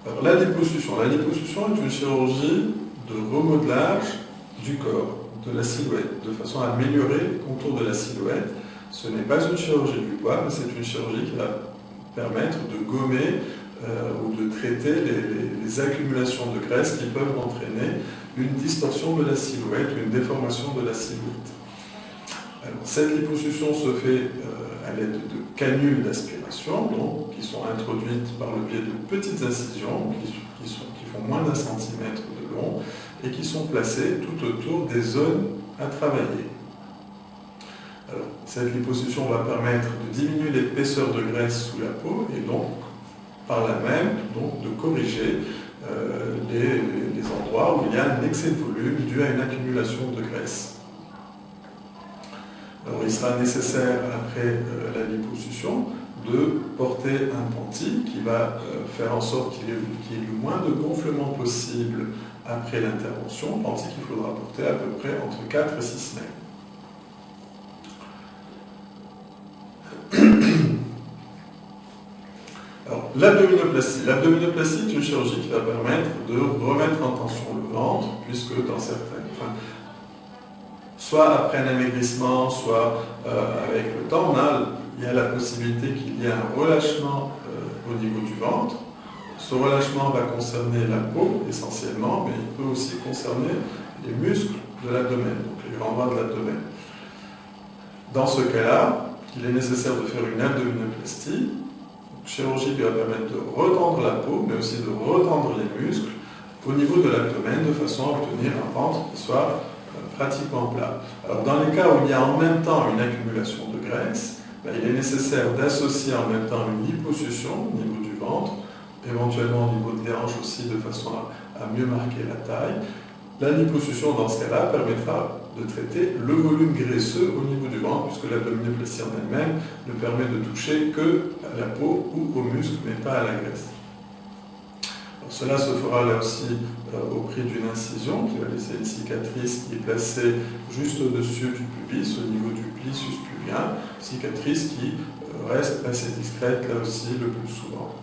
Alors, la liposuction. La liposuction est une chirurgie de remodelage du corps, de la silhouette, de façon à améliorer les contours de la silhouette. Ce n'est pas une chirurgie du poids, mais c'est une chirurgie qui va permettre de gommer ou de traiter les accumulations de graisse qui peuvent entraîner une distorsion de la silhouette ou une déformation de la silhouette. Alors, cette liposuction se fait à l'aide de canules d'aspiration, qui sont introduites par le biais de petites incisions qui font moins d'1 centimètre de long et qui sont placées tout autour des zones à travailler. Alors, cette liposuction va permettre de diminuer l'épaisseur de graisse sous la peau et donc, par là même, de corriger les endroits où il y a un excès de volume dû à une accumulation de graisse. Alors, il sera nécessaire, après la liposuction, de porter un panty qui va faire en sorte qu'il y ait le moins de gonflement possible après l'intervention, panty qu'il faudra porter à peu près entre 4 et 6 semaines. Alors, l'abdominoplastie. L'abdominoplastie est une chirurgie qui va permettre de remettre en tension le ventre, puisque dans certaines... soit après un amaigrissement, soit avec le temps, il y a la possibilité qu'il y ait un relâchement au niveau du ventre. Ce relâchement va concerner la peau essentiellement, mais il peut aussi concerner les muscles de l'abdomen, donc les grands bras de l'abdomen. Dans ce cas-là, il est nécessaire de faire une abdominoplastie, chirurgie qui va permettre de retendre la peau, mais aussi de retendre les muscles au niveau de l'abdomen, de façon à obtenir un ventre qui soit pratiquement plat. Alors, dans les cas où il y a en même temps une accumulation de graisse, il est nécessaire d'associer en même temps une liposuction au niveau du ventre, éventuellement au niveau des hanches aussi, de façon à mieux marquer la taille. La liposuction, dans ce cas-là, permettra de traiter le volume graisseux au niveau du ventre, puisque l'abdominoplastie en elle-même ne permet de toucher que à la peau ou aux muscles, mais pas à la graisse. Alors, cela se fera là aussi au prix d'une incision qui va laisser une cicatrice qui est placée juste au-dessus du pubis, au niveau du plexus pubien, cicatrice qui reste assez discrète là aussi le plus souvent.